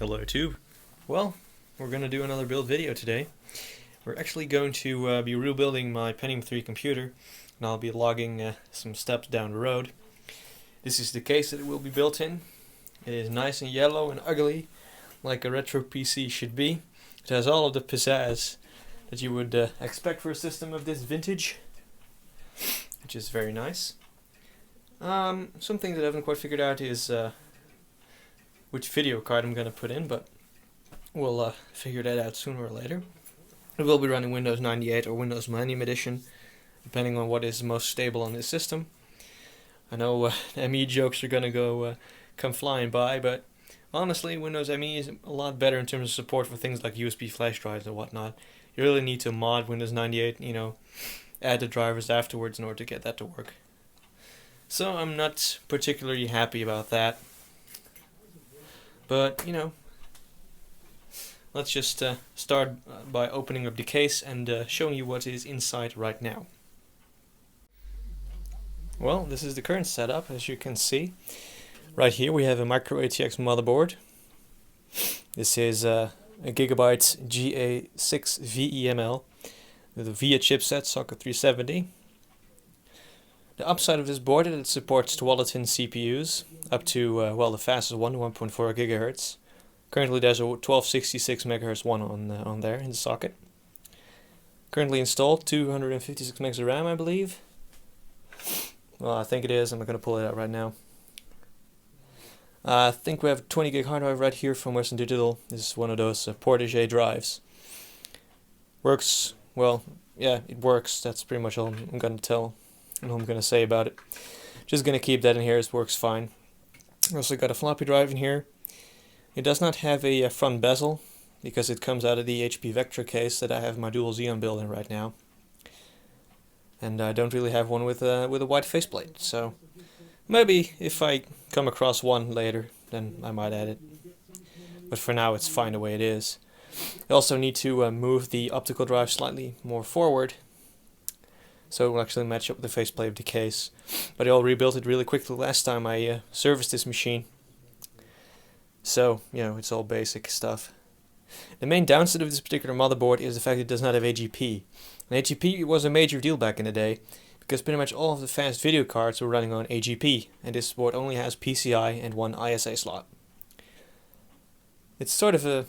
Hello YouTube. Well, we're going to do another build video today. We're actually going to be rebuilding my Pentium III computer, and I'll be logging some steps down the road. This is the case that it will be built in. It is nice and yellow and ugly, like a retro PC should be. It has all of the pizzazz that you would expect for a system of this vintage, which is very nice. Something that I haven't quite figured out is which video card I'm going to put in, but we'll figure that out sooner or later. It will be running Windows 98 or Windows Millennium Edition, depending on what is most stable on this system. I know ME jokes are going to come flying by, but honestly, Windows ME is a lot better in terms of support for things like USB flash drives and whatnot. You really need to mod Windows 98, add the drivers afterwards in order to get that to work. So I'm not particularly happy about that. But, let's just start by opening up the case and showing you what is inside right now. Well, this is the current setup, as you can see. Right here we have a micro ATX motherboard. This is a Gigabyte GA6 VEML with a VIA chipset, socket 370. The upside of this board is it supports 12-tin CPUs up to, the fastest one, 1.4 GHz. Currently there's a 1266 MHz one on there in the socket. Currently installed 256 megs of RAM, I believe. Well, I think it is. I'm not going to pull it out right now. I think we have a 20 gig hard drive right here from Western Digital. This is one of those Portage drives. Works, well, yeah, it works. That's pretty much all I'm going to tell and all I'm going to say about it. Just going to keep that in here. It works fine. Also got a floppy drive in here. It does not have a front bezel because it comes out of the HP Vectra case that I have my dual Xeon build in right now. And I don't really have one with a white faceplate, so maybe if I come across one later, then I might add it. But for now, it's fine the way it is. I also need to move the optical drive slightly more forward, so it will actually match up with the faceplate of the case. But I all rebuilt it really quickly last time I serviced this machine. So, it's all basic stuff. The main downside of this particular motherboard is the fact it does not have AGP. And AGP was a major deal back in the day, because pretty much all of the fast video cards were running on AGP, and this board only has PCI and one ISA slot. It's sort of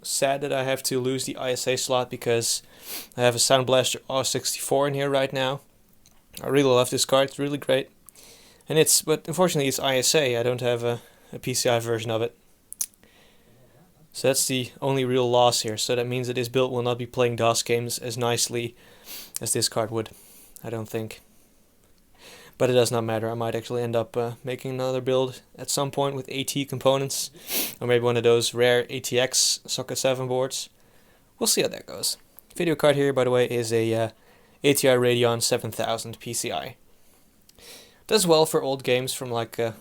sad that I have to lose the ISA slot because I have a Sound Blaster R64 in here right now. I really love this card, it's really great. But unfortunately it's ISA, I don't have a PCI version of it. So that's the only real loss here, so that means that this build will not be playing DOS games as nicely as this card would, I don't think. But it does not matter, I might actually end up making another build at some point with AT components, or maybe one of those rare ATX socket 7 boards. We'll see how that goes. Video card here, by the way, is a ATI Radeon 7000 PCI. Does well for old games from like the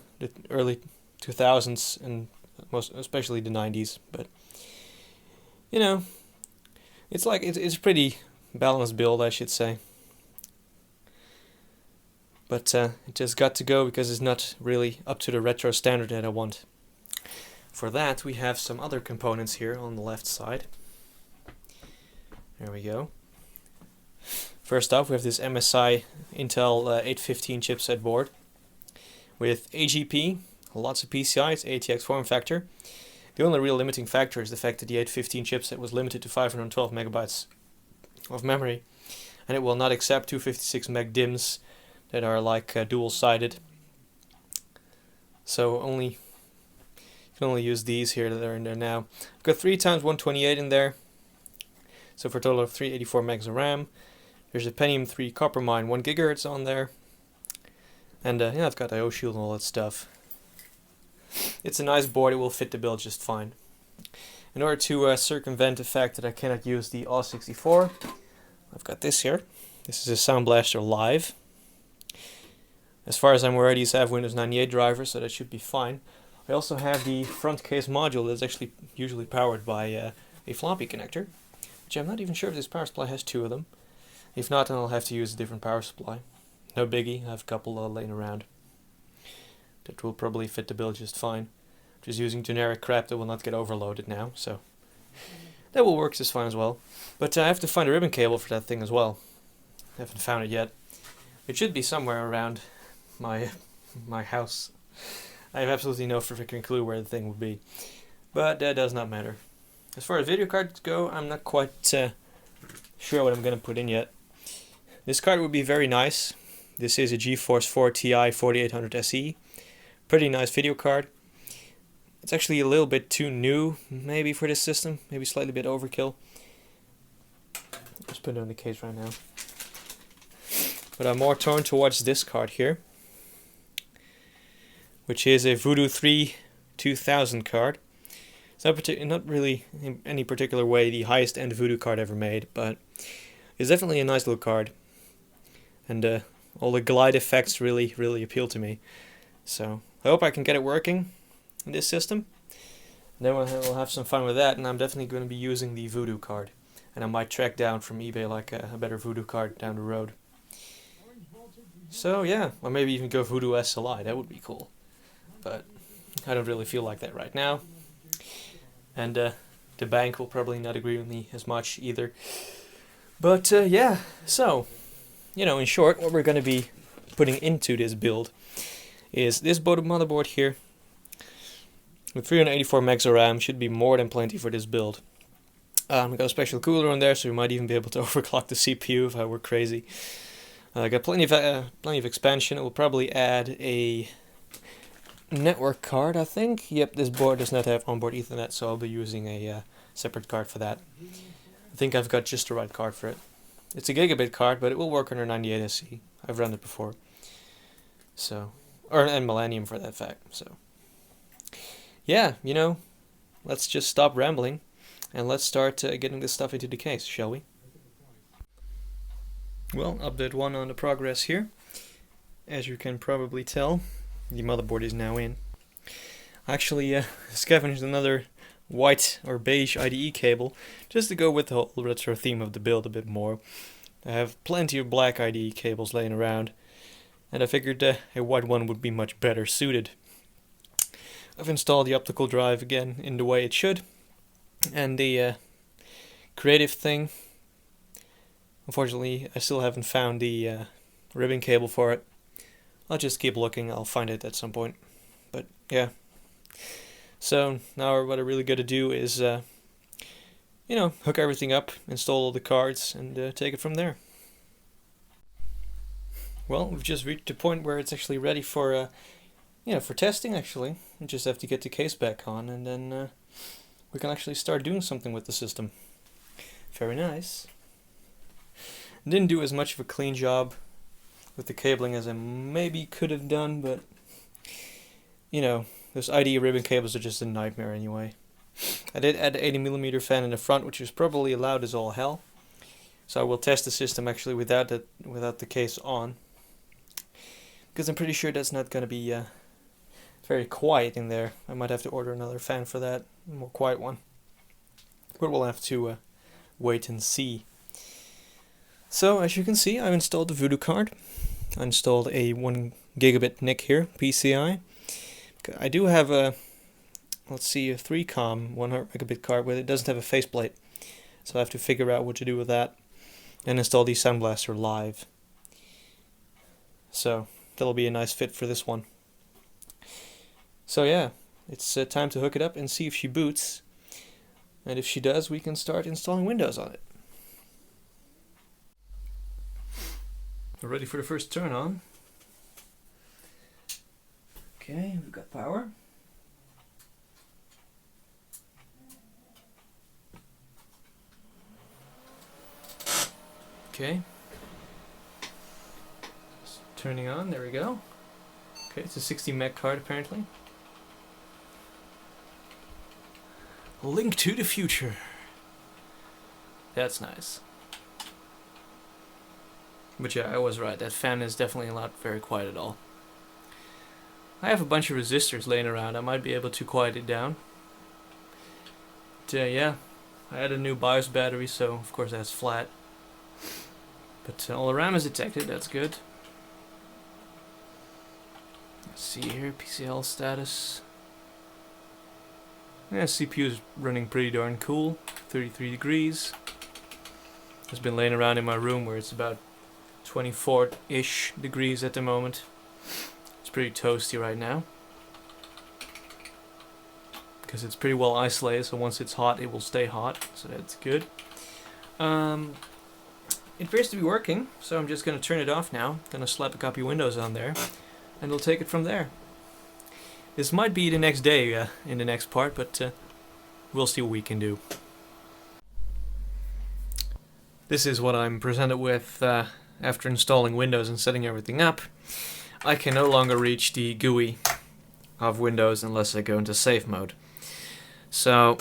early 2000s and especially the 90s, but it's a pretty balanced build, I should say. But it just got to go because it's not really up to the retro standard that I want. For that, we have some other components here on the left side. There we go. First off, we have this MSI Intel 815 chipset board with AGP, lots of PCI, it's ATX form factor. The only real limiting factor is the fact that the 815 chipset was limited to 512 megabytes of memory, and it will not accept 256 meg DIMMs that are like dual-sided. So you can only use these here that are in there now. I've got 3x128 in there, so for a total of 384 megs of RAM. There's a Pentium III Copper Mine 1 GHz on there, and I've got IO shield and all that stuff. It's a nice board, it will fit the build just fine. In order to circumvent the fact that I cannot use the R64, I've got this here. This is a Sound Blaster Live. As far as I'm aware, these have Windows 98 drivers, so that should be fine. I also have the front case module that's actually usually powered by a floppy connector, which I'm not even sure if this power supply has two of them. If not, then I'll have to use a different power supply. No biggie, I have a couple laying around. That will probably fit the build just fine. just using generic crap that will not get overloaded now, so that will work just fine as well. But I have to find a ribbon cable for that thing as well. I haven't found it yet. It should be somewhere around my house. I have absolutely no freaking clue where the thing would be, but that does not matter. As far as video cards go, I'm not quite sure what I'm going to put in yet. This card would be very nice. This is a GeForce 4 Ti 4800 SE. Pretty nice video card. It's actually a little bit too new, maybe, for this system. Maybe slightly a bit overkill. Just put it in the case right now. But I'm more torn towards this card here, which is a Voodoo 3 2000 card. It's not really in any particular way the highest end Voodoo card ever made, but it's definitely a nice little card. And all the glide effects really appeal to me. So I hope I can get it working in this system. And then we'll have some fun with that, and I'm definitely going to be using the Voodoo card. And I might track down from eBay like a better Voodoo card down the road. So yeah, or maybe even go Voodoo SLI, that would be cool. But I don't really feel like that right now. And the bank will probably not agree with me as much either. But yeah, so, in short, what we're going to be putting into this build is this motherboard here. With 384 megs of RAM, should be more than plenty for this build. Got a special cooler on there, so we might even be able to overclock the CPU if I were crazy. I got plenty of expansion. It will probably add a network card, I think. Yep, this board does not have onboard Ethernet, so I'll be using a separate card for that. I think I've got just the right card for it. It's a gigabit card, but it will work on our 98 SE. I've run it before. So, and Millennium for that fact. So, yeah, let's just stop rambling and let's start getting this stuff into the case, shall we? Well, update 1 on the progress here. As you can probably tell, the motherboard is now in. I actually scavenged another white or beige IDE cable just to go with the whole retro theme of the build a bit more. I have plenty of black IDE cables laying around, and I figured a white one would be much better suited. I've installed the optical drive again in the way it should, and the creative thing. Unfortunately, I still haven't found the ribbon cable for it. I'll just keep looking, I'll find it at some point. But yeah. So now what I really got to do is, hook everything up, install all the cards, and take it from there. Well, we've just reached the point where it's actually ready for, for testing actually. We just have to get the case back on, and then we can actually start doing something with the system. Very nice. Didn't do as much of a clean job with the cabling as I maybe could have done, but those IDE ribbon cables are just a nightmare anyway. I did add the 80mm fan in the front, which is probably loud as all hell. So I will test the system actually without the case on, because I'm pretty sure that's not going to be very quiet in there. I might have to order another fan for that, a more quiet one. But we'll have to wait and see. So as you can see, I've installed the Voodoo card. I installed a 1 gigabit NIC here, PCI. I do have a 3COM 100 megabit card, but it doesn't have a faceplate. So I have to figure out what to do with that and install the Sound Blaster Live. So that'll be a nice fit for this one. So yeah, it's time to hook it up and see if she boots. And if she does, we can start installing Windows on it. We're ready for the first turn on. Okay, we've got power. Okay. It's turning on, there we go. Okay, it's a 60 meg card apparently. Link to the future. That's nice. But yeah, I was right. That fan is definitely not very quiet at all. I have a bunch of resistors laying around. I might be able to quiet it down. But yeah, I had a new BIOS battery, so of course that's flat. But all the RAM is detected. That's good. Let's see here, PCL status. Yeah, CPU is running pretty darn cool, 33 degrees. It's been laying around in my room where it's about 24-ish degrees at the moment. It's pretty toasty right now, because it's pretty well isolated, so once it's hot it will stay hot, so that's good. It appears to be working, so I'm just going to turn it off now. Going to slap a copy of Windows on there, and we'll take it from there. This might be the next day in the next part, but we'll see what we can do. This is what I'm presented with after installing Windows and setting everything up. I can no longer reach the GUI of Windows unless I go into safe mode. So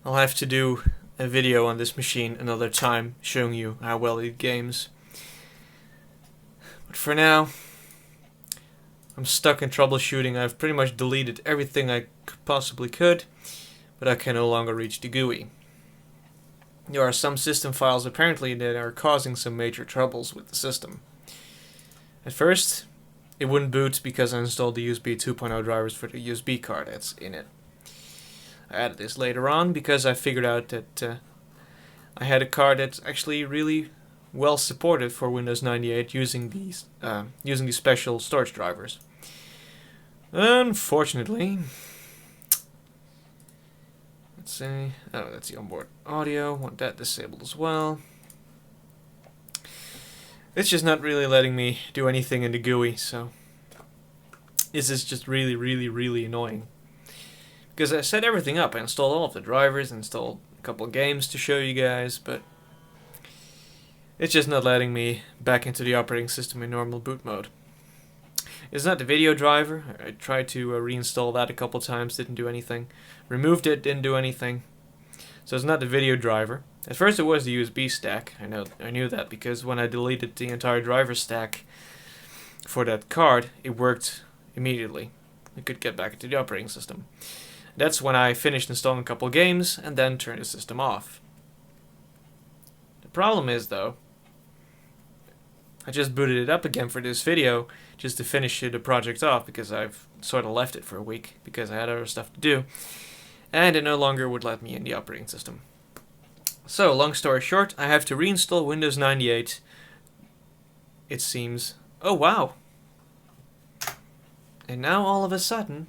I'll have to do a video on this machine another time showing you how well it games. But for now, I'm stuck in troubleshooting. I've pretty much deleted everything I possibly could, but I can no longer reach the GUI. There are some system files apparently that are causing some major troubles with the system. At first, it wouldn't boot because I installed the USB 2.0 drivers for the USB card that's in it. I added this later on because I figured out that I had a card that's actually really well supported for Windows 98 using these special storage drivers. Unfortunately, let's see. Oh, that's the onboard audio. Want that disabled as well. It's just not really letting me do anything in the GUI, so this is just really annoying. Because I set everything up. I installed all of the drivers, installed a couple of games to show you guys, but it's just not letting me back into the operating system in normal boot mode. It's not the video driver. I tried to reinstall that a couple times, didn't do anything. Removed it, didn't do anything. So it's not the video driver. At first it was the USB stack. I knew that because when I deleted the entire driver stack for that card, it worked immediately. I could get back into the operating system. That's when I finished installing a couple games and then turned the system off. The problem is, though, I just booted it up again for this video just to finish the project off because I've sort of left it for a week because I had other stuff to do, and it no longer would let me in the operating system. So, long story short, I have to reinstall Windows 98, it seems. Oh wow! And now all of a sudden,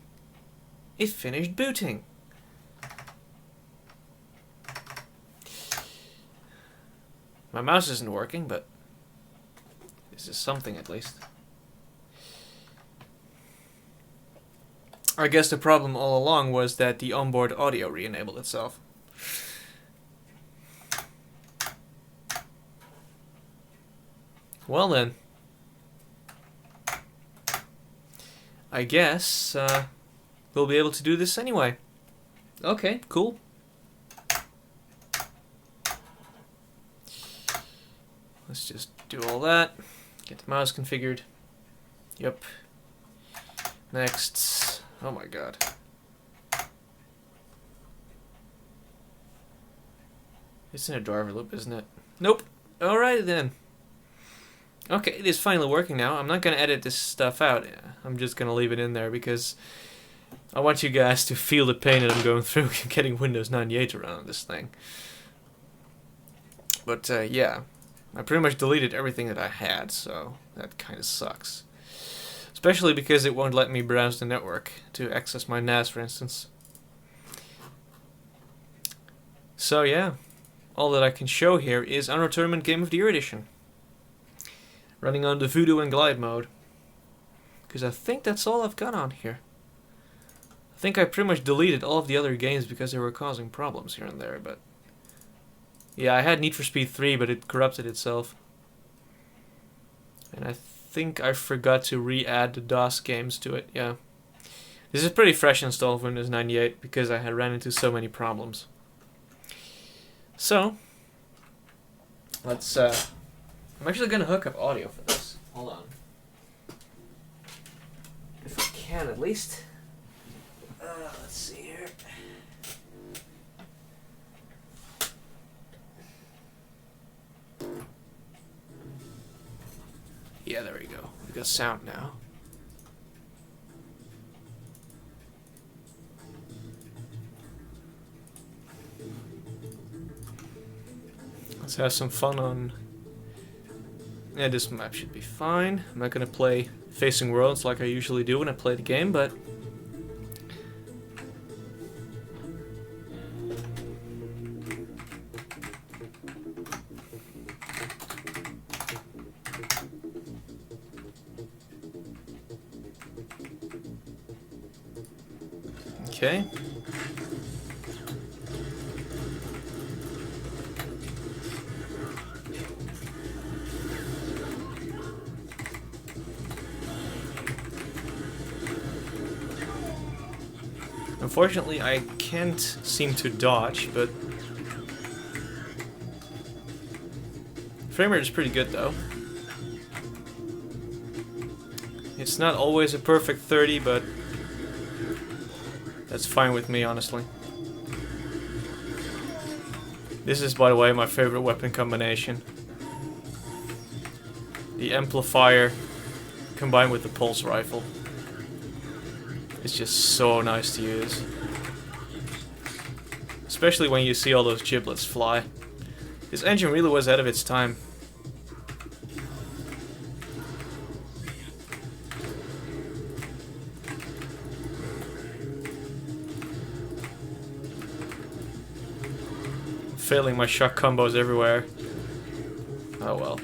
it finished booting. My mouse isn't working, but this is something at least. I guess the problem all along was that the onboard audio re-enabled itself. Well then, I guess we'll be able to do this anyway. Okay, cool. Let's just do all that. Get the mouse configured. Yep. Next. Oh my god. It's in a driver loop, isn't it? Nope. Alright then. Okay, it is finally working now. I'm not going to edit this stuff out. I'm just going to leave it in there because I want you guys to feel the pain that I'm going through getting Windows 98 around on this thing. But yeah, I pretty much deleted everything that I had, so that kind of sucks. Especially because it won't let me browse the network to access my NAS, for instance. So yeah, all that I can show here is Unreal Tournament Game of the Year Edition. Running on the Voodoo and Glide mode. Because I think that's all I've got on here. I think I pretty much deleted all of the other games because they were causing problems here and there, but yeah, I had Need for Speed 3, but it corrupted itself. And I think I forgot to re-add the DOS games to it, yeah. This is pretty fresh install of Windows 98 because I had ran into so many problems. So, let's I'm actually going to hook up audio for this. Hold on. If I can, at least. Let's see here. Yeah, there we go. We got sound now. Let's have some fun on... Yeah, this map should be fine. I'm not gonna play Facing Worlds like I usually do when I play the game, but... Okay. Unfortunately, I can't seem to dodge, but... Frame rate is pretty good, though. It's not always a perfect 30, but... that's fine with me, honestly. This is, by the way, my favorite weapon combination. The amplifier combined with the pulse rifle. It's just so nice to use. Especially when you see all those giblets fly. This engine really was ahead of its time. Failing my shock combos everywhere. Oh well.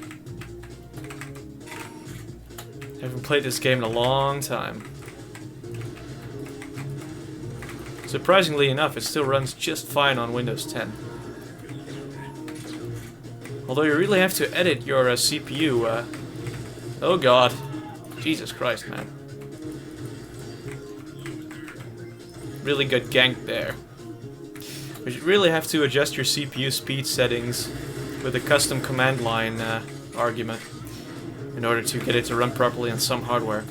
Haven't played this game in a long time. Surprisingly enough, it still runs just fine on Windows 10. Although you really have to edit your CPU. Oh god. Jesus Christ, man. Really good gank there. But you really have to adjust your CPU speed settings with a custom command line argument in order to get it to run properly on some hardware.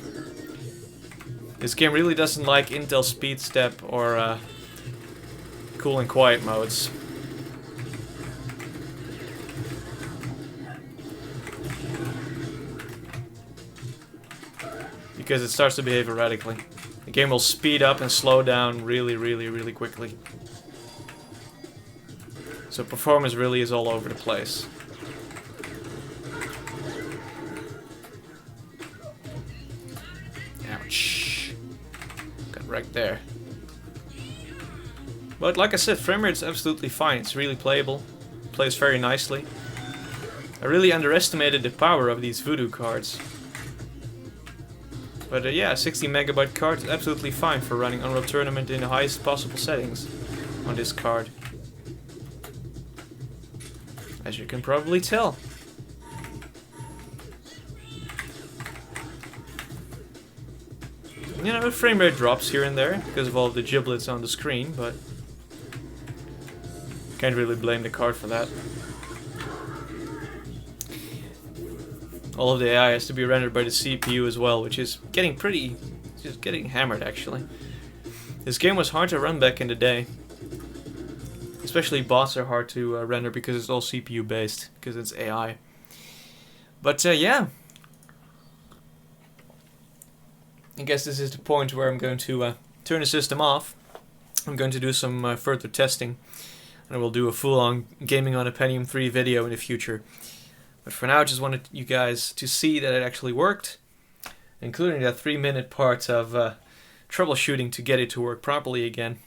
This game really doesn't like Intel Speed Step or cool and quiet modes. Because it starts to behave erratically. The game will speed up and slow down really quickly. So performance really is all over the place. Ouch. Got wrecked there. But like I said, frame rate's absolutely fine. It's really playable. Plays very nicely. I really underestimated the power of these Voodoo cards. But yeah, 60 megabyte card is absolutely fine for running Unreal Tournament in the highest possible settings on this card. As you can probably tell. You know, frame rate drops here and there because of all the giblets on the screen, but can't really blame the card for that. All of the AI has to be rendered by the CPU as well, which is getting getting hammered actually. This game was hard to run back in the day. Especially bots are hard to render because it's all CPU based, because it's AI. But yeah. I guess this is the point where I'm going to turn the system off. I'm going to do some further testing. And I will do a full-on gaming on a Pentium III video in the future. But for now, I just wanted you guys to see that it actually worked. Including that 3-minute part of troubleshooting to get it to work properly again.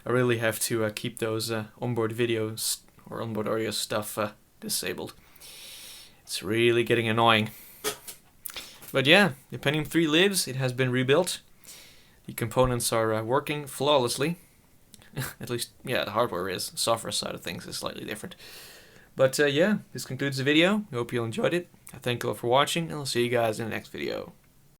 I really have to keep those onboard videos or onboard audio stuff disabled. It's really getting annoying. But yeah, the Pentium 3 lives. It has been rebuilt. The components are working flawlessly. At least, yeah, the hardware is. The software side of things is slightly different. But yeah, this concludes the video. I hope you all enjoyed it. I thank you all for watching, and I'll see you guys in the next video.